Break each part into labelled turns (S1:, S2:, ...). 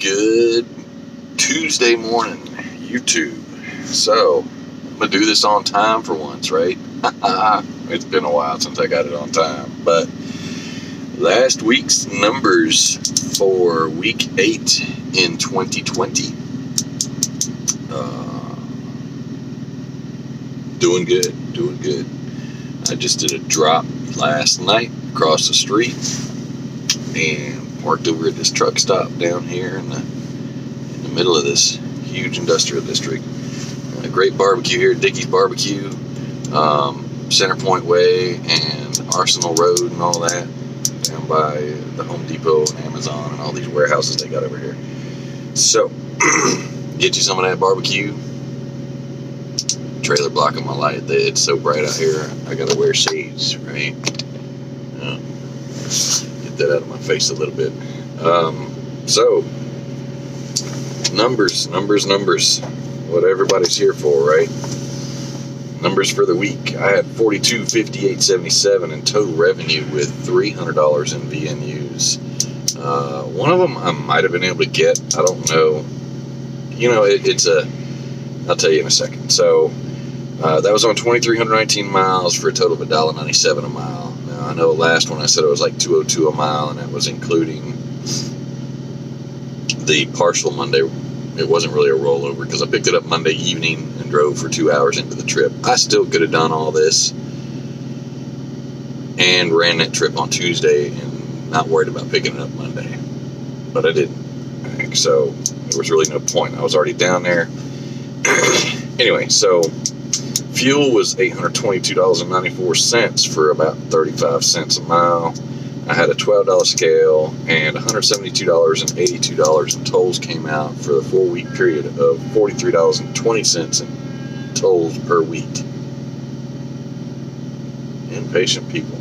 S1: Good Tuesday morning, YouTube. So, I'm going to do this on time for once, right? It's been a while since I got it on time. But last week's numbers for week 8 in 2020. Doing good. I just did a drop last night across the street and parked over at this truck stop down here in the middle of this huge industrial district. A great barbecue here, Dickey's Barbecue, Centerpoint Way, and Arsenal Road, and all that, down by the Home Depot and Amazon and all these warehouses they got over here. So, get you some of that barbecue. Trailer blocking my light. It's so bright out here, I gotta wear shades, right? Get that out of my face a little bit. So, numbers. What everybody's here for, right? Numbers for the week. I had $42.58.77 in total revenue with $300 in VNUs. One of them I might have been able to get. I don't know. I'll tell you in a second. So, that was on 2,319 miles for a total of $1.97 a mile. Now, I know last one I said it was like $2.02 a mile, and that was including the partial Monday. It wasn't really a rollover because I picked it up Monday evening and drove for 2 hours into the trip. I still could have done all this and ran that trip on Tuesday and not worried about picking it up Monday. But I didn't. So there was really no point. I was already down there. Anyway, so fuel was $822.94 for about 35 cents a mile. I had a $12 scale, and $172.82 in tolls came out for the 4-week period of $43.20 in tolls per week. Impatient people.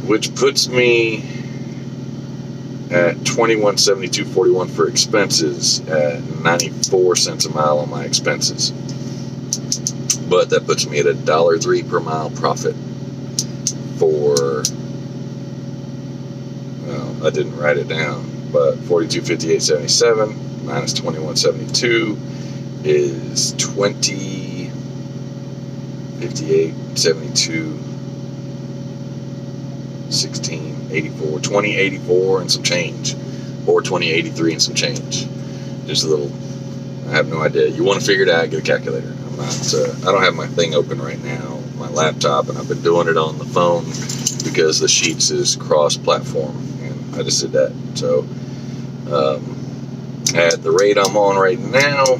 S1: Which puts me at $21.72.41 for expenses, at 94 cents a mile on my expenses. But that puts me at $1.03 per mile profit for, well, I didn't write it down, but $42.58.77 minus $21.72 is $20.58.72 $16.84, $20.84 and some change, or $20.83 and some change. Just a little, I have no idea. You want to figure it out, get a calculator. I'm not, I don't have my thing open right now, my laptop, and I've been doing it on the phone because the Sheets is cross-platform, and I just did that. So, at the rate I'm on right now,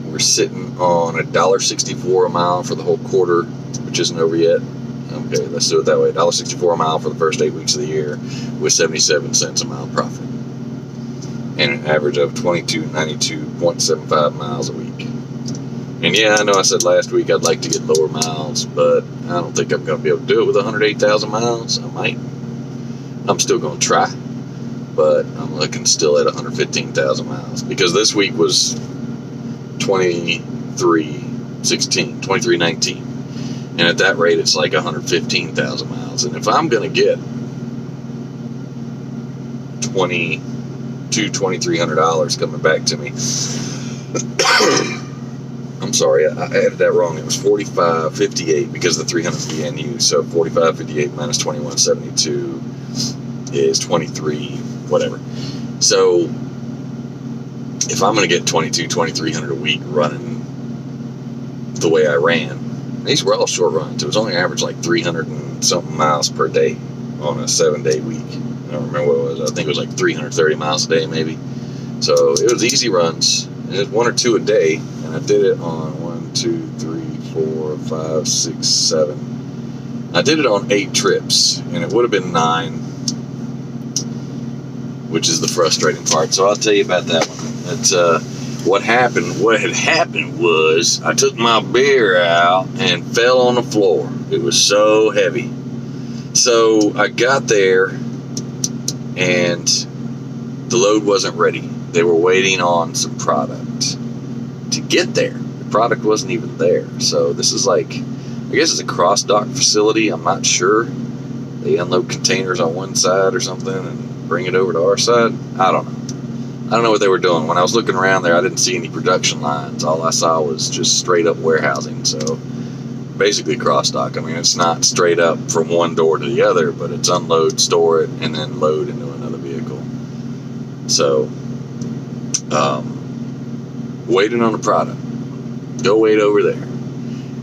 S1: we're sitting on $1.64 a mile for the whole quarter, which isn't over yet. Okay, let's do it that way. $1.64 a mile for the first 8 weeks of the year with 77 cents a mile profit. And an average of 2292.75 miles a week. And yeah, I know I said last week I'd like to get lower miles, but I don't think I'm going to be able to do it with 108,000 miles. I might. I'm still going to try, but I'm looking still at 115,000 miles because this week was 2319. And at that rate, it's like 115,000 miles. And if I'm going to get $2,300 coming back to me, I'm sorry, I added that wrong. It was $45.58 because of the 300 VNU. So $45.58 minus $21.72 is 23, whatever. So if I'm going to get $2,300 a week running the way I ran, these were all short runs. It was only average like 300 and something miles per day on a 7-day week. I don't remember what it was. I think it was like 330 miles a day maybe. So it was easy runs. It was 1 or 2 a day, and I did it on 1, 2, 3, 4, 5, 6, 7. I did it on 8 trips, and it would have been 9, which is the frustrating part. So I'll tell you about that one. That's what happened. What had happened was I took my beer out and fell on the floor. It was so heavy. So I got there and the load wasn't ready. They were waiting on some product to get there. The product wasn't even there. So this is like, I guess it's a cross-dock facility. I'm not sure. They unload containers on one side or something and bring it over to our side. I don't know. I don't know what they were doing. When I was looking around there, I didn't see any production lines. All I saw was just straight up warehousing. So basically cross dock. I mean, it's not straight up from one door to the other, but it's unload, store it, and then load into another vehicle. So waiting on the product. Go wait over there.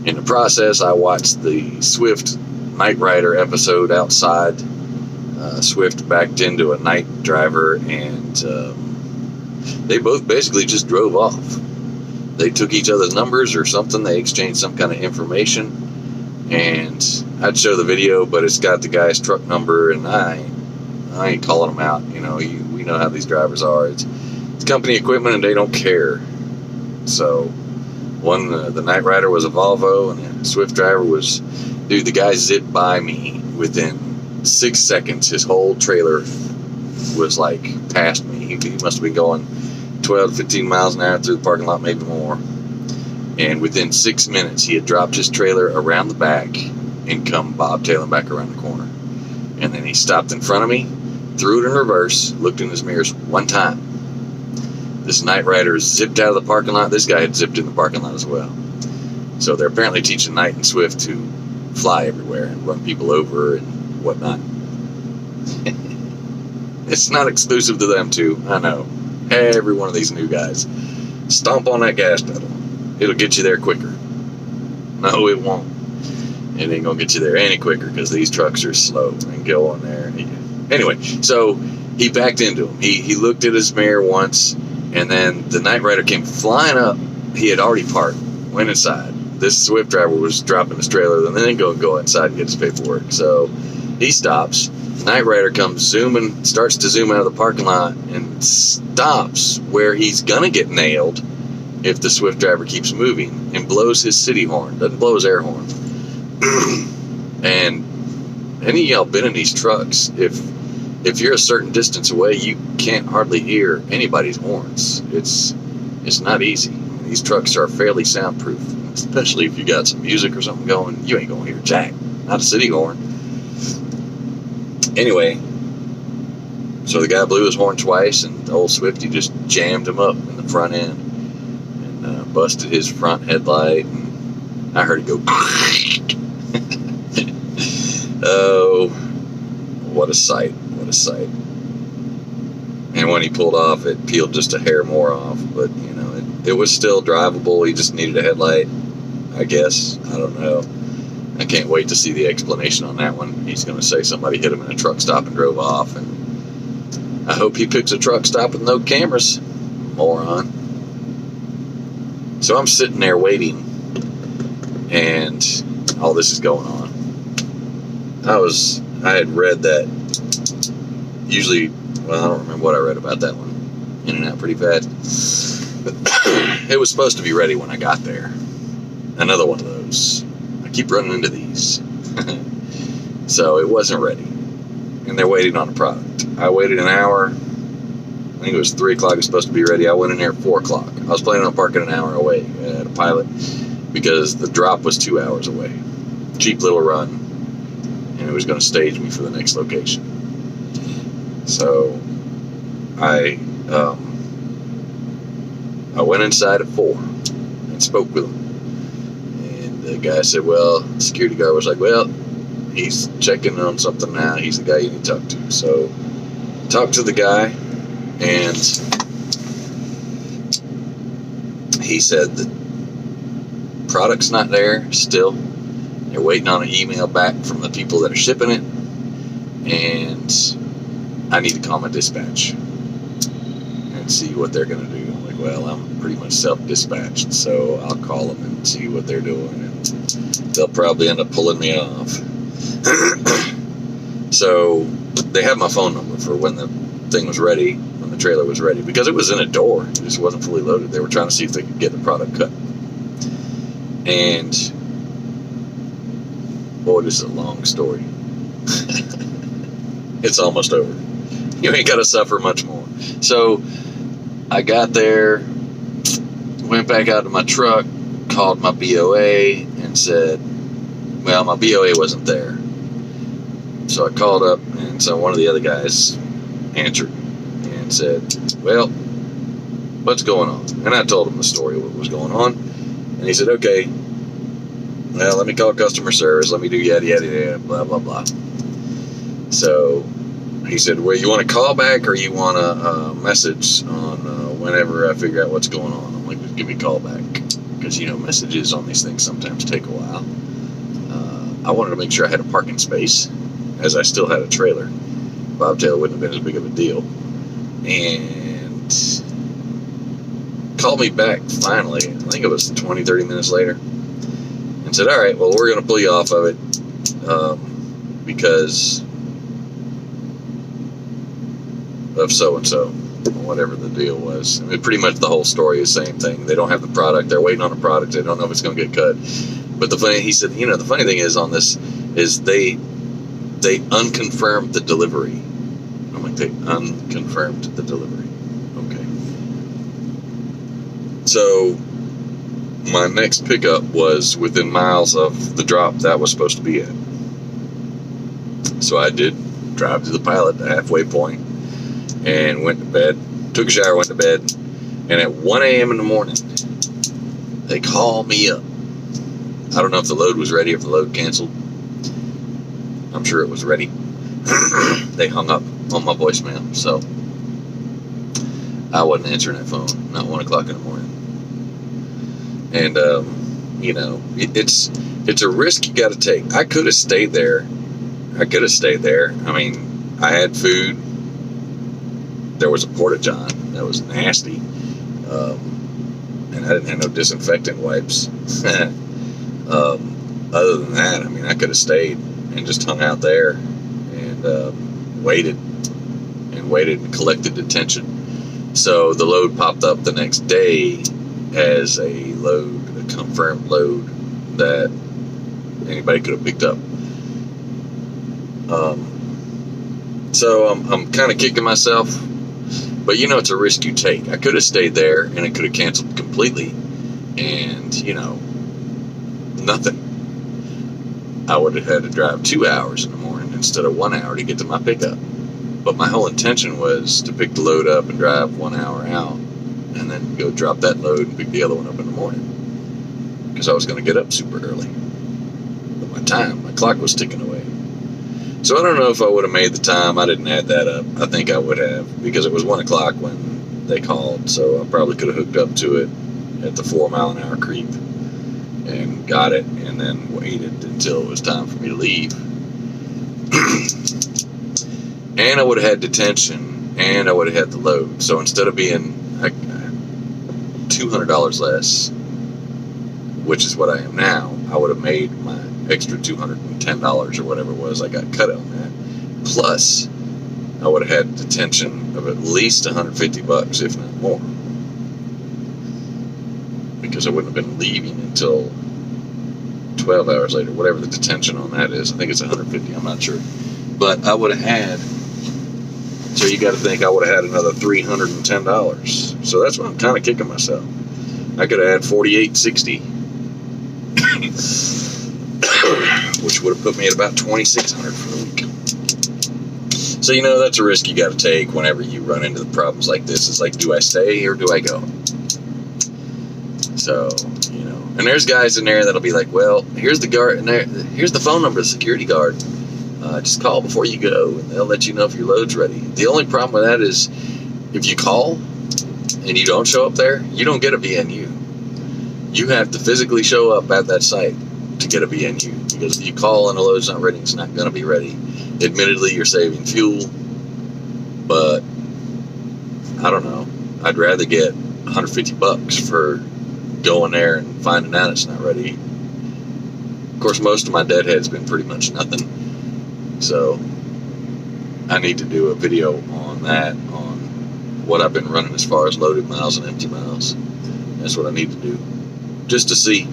S1: In the process, I watched the Swift Knight Rider episode outside. Swift backed into a night driver, and they both basically just drove off. They took each other's numbers or something. They exchanged some kind of information, and I'd show the video, but it's got the guy's truck number, and I ain't calling them out. You know, we know how these drivers are. It's company equipment, and they don't care. So the Knight Rider was a Volvo, and the Swift driver was, dude, the guy zipped by me within 6 seconds. His whole trailer was like past me. He must have been going 12 to 15 miles an hour through the parking lot, maybe more. And within 6 minutes, he had dropped his trailer around the back and come bobtailing back around the corner. And then he stopped in front of me, threw it in reverse, looked in his mirrors one time. This Knight Rider zipped out of the parking lot. This guy had zipped in the parking lot as well. So they're apparently teaching Knight and Swift to fly everywhere and run people over and whatnot. It's not exclusive to them too, I know. Every one of these new guys. Stomp on that gas pedal. It'll get you there quicker. No, it won't. It ain't gonna get you there any quicker because these trucks are slow and go on there. Anyway, so he backed into him. He looked at his mirror once, and then the Knight Rider came flying up. He had already parked, went inside. This Swift driver was dropping his trailer, and then go inside and get his paperwork. So he stops. Knight Rider comes zooming, starts to zoom out of the parking lot, and stops where he's gonna get nailed if the Swift driver keeps moving, and blows his city horn. Doesn't blow his air horn. And any of y'all been in these trucks, if you're a certain distance away, you can't hardly hear anybody's horns. It's not easy. These trucks are fairly soundproof, especially if you got some music or something going. You ain't gonna hear jack. Not a city horn. Anyway, so the guy blew his horn twice, and the old Swifty just jammed him up in the front end and busted his front headlight. And I heard it go. Oh, what a sight! What a sight! And when he pulled off, it peeled just a hair more off, but you know, it was still drivable. He just needed a headlight, I guess. I don't know. I can't wait to see the explanation on that one. He's going to say somebody hit him in a truck stop and drove off, and I hope he picks a truck stop with no cameras. Moron. So I'm sitting there waiting, and all this is going on. I had read that usually, well, I don't remember what I read about that one. In and out pretty fast. It was supposed to be ready when I got there. Another one of those. I keep running into these. So it wasn't ready. And they're waiting on the product. I waited an hour. I think it was 3 o'clock. It was supposed to be ready. I went in there at 4 o'clock. I was planning on parking an hour away at a Pilot because the drop was 2 hours away. Cheap little run. And it was going to stage me for the next location. So I went inside at 4 and spoke with him. And the guy said, well, the security guard was like, well, he's checking on something now. He's the guy you need to talk to. So I talked to the guy, and he said the product's not there still. They're waiting on an email back from the people that are shipping it, and I need to call my dispatch and see what they're going to do. I'm like, well, I'm pretty much self-dispatched, so I'll call them and see what they're doing, and they'll probably end up pulling me off. So they have my phone number for when the thing was ready, when the trailer was ready, because it was in a door. It just wasn't fully loaded. They were trying to see if they could get the product cut. And boy, this is a long story. It's almost over. You ain't got to suffer much more. So I got there, went back out to my truck, called my BOA, and said, well, my BOA wasn't there. So I called up, and so one of the other guys answered and said, well, what's going on? And I told him the story of what was going on. And he said, okay, well, let me call customer service. Let me do yada, yada, yada, blah, blah, blah. So he said, well, you want a call back or you want a message on whenever I figure out what's going on? I'm like, just give me a call back. Because, messages on these things sometimes take a while. I wanted to make sure I had a parking space, as I still had a trailer. Bobtail wouldn't have been as big of a deal. And called me back finally, I think it was 20, 30 minutes later, and said, all right, well, we're going to pull you off of it because of so-and-so, whatever the deal was. I mean, pretty much the whole story is the same thing. They don't have the product. They're waiting on a product. They don't know if it's going to get cut. But he said, the funny thing is on this is they unconfirmed the delivery. I'm like, they unconfirmed the delivery. Okay. So my next pickup was within miles of the drop that was supposed to be at. So I did drive to the pilot, the halfway point, and went to bed, took a shower, went to bed, and at 1 a.m. in the morning, they call me up. I don't know if the load was ready, if the load canceled. I'm sure it was ready. They hung up on my voicemail, so I wasn't answering that phone, not 1 o'clock in the morning. And, it's a risk you got to take. I could have stayed there. I mean, I had food. There was a porta-john that was nasty. And I didn't have no disinfectant wipes. Other than that, I mean, I could have stayed and just hung out there and waited and collected attention. So the load popped up the next day as a confirmed load that anybody could have picked up. So I'm kind of kicking myself, but it's a risk you take. I could have stayed there and it could have canceled completely, and nothing. I would have had to drive 2 hours in the morning instead of 1 hour to get to my pickup. But my whole intention was to pick the load up and drive 1 hour out, and then go drop that load and pick the other one up in the morning, because I was going to get up super early. But my clock was ticking away. So I don't know if I would have made the time. I didn't add that up. I think I would have, because it was 1 o'clock when they called. So I probably could have hooked up to it at the 4 mile an hour creep and got it, and then waited until it was time for me to leave. And I would have had detention, and I would have had the load. So instead of being $200 less, which is what I am now, I would have made my extra $210 or whatever it was I got cut on that. Plus, I would have had detention of at least $150, if not more, because I wouldn't have been leaving until 12 hours later, whatever the detention on that is. I think it's 150, I'm not sure. But I would have had, so you got to think I would have had another $310. So that's why I'm kind of kicking myself. I could have had $48.60, which would have put me at about $2,600 for the week. So that's a risk you got to take whenever you run into the problems like this. It's like, do I stay or do I go? So and there's guys in there that'll be like, well, here's the guard, and here's the phone number of the security guard. Just call before you go, and they'll let you know if your load's ready. The only problem with that is, if you call and you don't show up there, you don't get a VNU. You have to physically show up at that site to get a VNU, because if you call and the load's not ready, it's not going to be ready. Admittedly, you're saving fuel, but I don't know. I'd rather get $150 for going there and finding out it's not ready. Of course, most of my deadhead's been pretty much nothing. So I need to do a video on that, on what I've been running as far as loaded miles and empty miles. That's what I need to do, just to see.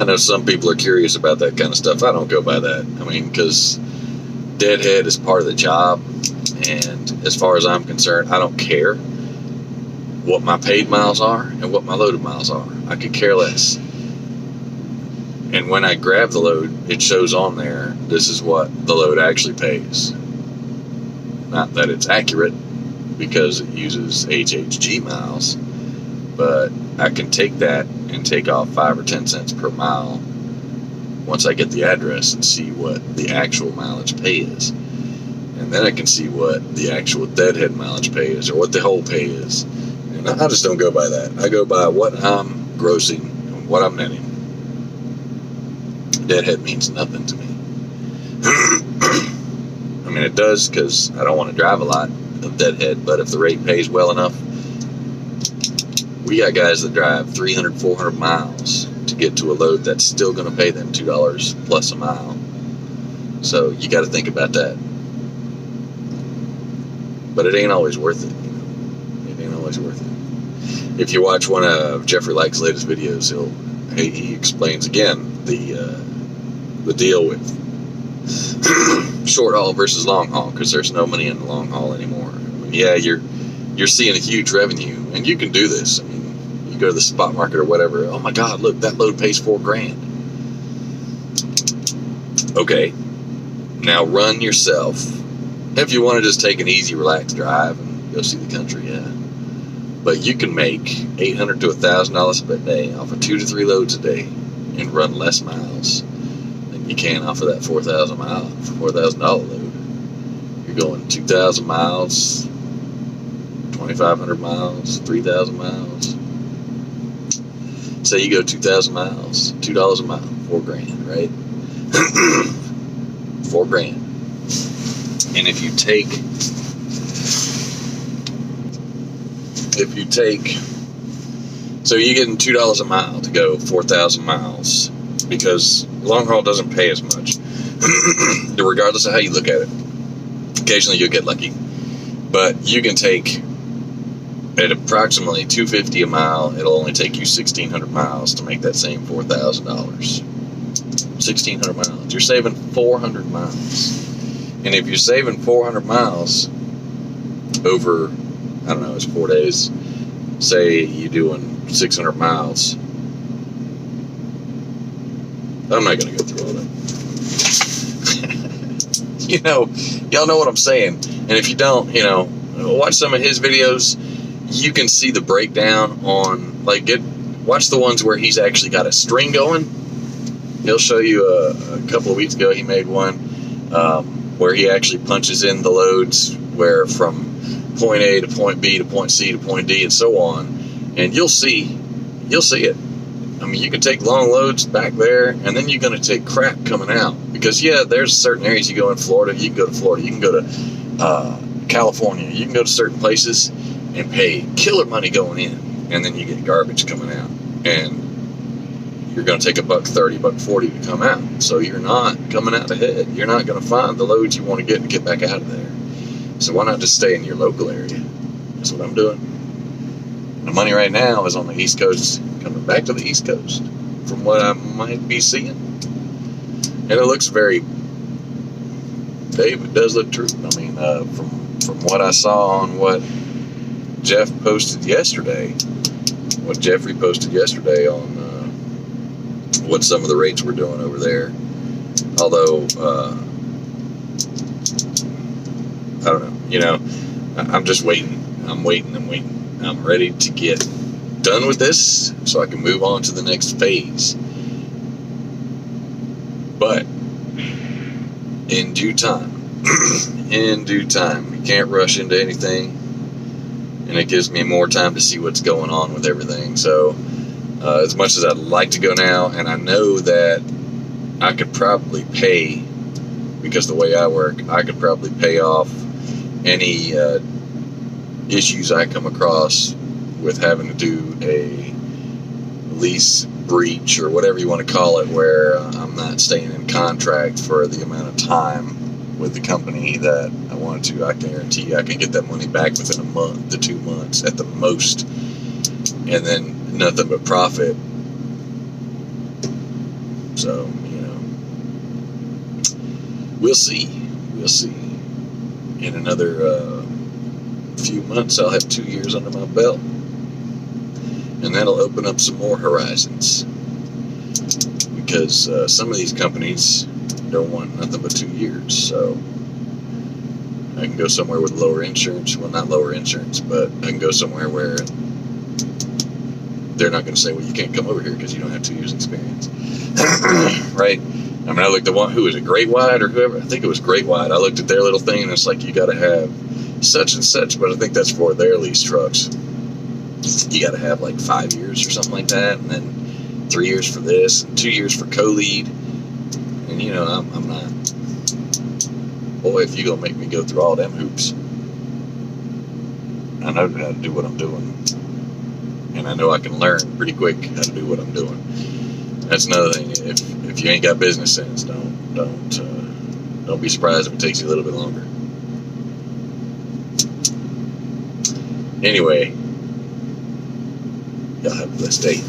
S1: I know some people are curious about that kind of stuff. I don't go by that. I mean, because deadhead is part of the job, and as far as I'm concerned, I don't care what my paid miles are and what my loaded miles are. I could care less. And when I grab the load, it shows on there, this is what the load actually pays. Not that it's accurate, because it uses HHG miles, but I can take that and take off 5 or 10 cents per mile once I get the address and see what the actual mileage pay is. And then I can see what the actual deadhead mileage pay is, or what the whole pay is. And I just don't go by that. I go by what I'm grossing and what I'm netting. Deadhead means nothing to me. I mean, it does because I don't want to drive a lot of deadhead, but if the rate pays well enough, we got guys that drive 300, 400 miles to get to a load that's still going to pay them $2 plus a mile. So you got to think about that. But it ain't always worth it. You know? It ain't always worth it. If you watch one of Jeffrey Like's latest videos, he explains again the deal with short haul versus long haul, because there's no money in the long haul anymore. I mean, yeah, you're seeing a huge revenue, and you can do this. I mean, you go to the spot market or whatever. Oh my God, look, that load pays $4,000. Okay, now run yourself. If you want to just take an easy, relaxed drive and go see the country, yeah. But you can make $800 to $1,000 a day off of 2 to 3 loads a day and run less miles than you can off of that $4,000 load. You're going 2,000 miles, 2,500 miles, 3,000 miles. Say you go 2,000 miles, $2 a mile, $4,000, right? $4,000. And if you take, so you're getting $2 a mile to go 4,000 miles, because long haul doesn't pay as much, regardless of how you look at it. Occasionally you'll get lucky, but you can take at approximately $250 a mile. It'll only take you 1,600 miles to make that same $4,000. 1,600 miles. You're saving 400 miles. And if you're saving 400 miles over, I don't know, it's 4 days, say you're doing 600 miles. I'm not going to go through all that. You know, y'all know what I'm saying. And if you don't, you know, watch some of his videos. You can see the breakdown on, like, watch the ones where he's actually got a string going. He'll show you a couple of weeks ago, he made one where he actually punches in the loads, where from point A to point B to point C to point D and so on, and you'll see it. I mean, you can take long loads back there, and then you're going to take crap coming out, because yeah, there's certain areas you go in Florida. You can go to Florida, you can go to California, you can go to certain places and pay killer money going in, and then you get garbage coming out, and you're going to take $1.30, $1.40 to come out. So you're not coming out ahead. You're not going to find the loads you want to get back out of there. So why not just stay in your local area? That's what I'm doing. The money right now is on the East Coast, coming back to the East Coast, from what I might be seeing. And it looks very, Dave, it does look true. I mean, from what I saw on what Jeff posted yesterday, what Jeffrey posted yesterday on what some of the rates were doing over there. Although, I don't know, you know, I'm just waiting. I'm waiting. I'm ready to get done with this so I can move on to the next phase. But in due time, you can't rush into anything, and it gives me more time to see what's going on with everything. So as much as I'd like to go now, and I know that I could probably pay, because the way I work, I could probably pay off any issues I come across with having to do a lease breach or whatever you want to call it, where I'm not staying in contract for the amount of time with the company that I wanted to. I can guarantee you I can get that money back within a month to 2 months at the most, and then nothing but profit. So, you know, we'll see. In another few months, I'll have 2 years under my belt, and that'll open up some more horizons, because some of these companies don't want nothing but 2 years. So I can go somewhere with lower insurance. Well, not lower insurance, but I can go somewhere where they're not going to say, well, you can't come over here because you don't have 2 years experience. Right? I mean, I looked at one, who was it, Great White or whoever? I think it was Great White. I looked at their little thing, and it's like, you got to have such and such, but I think that's for their lease trucks. You got to have like 5 years or something like that, and then 3 years for this, and 2 years for co-lead. And, you know, I'm not, boy, if you're going to make me go through all them hoops, I know how to do what I'm doing. And I know I can learn pretty quick how to do what I'm doing. That's another thing. If you ain't got business sense, don't be surprised if it takes you a little bit longer. Anyway, y'all have a blessed day.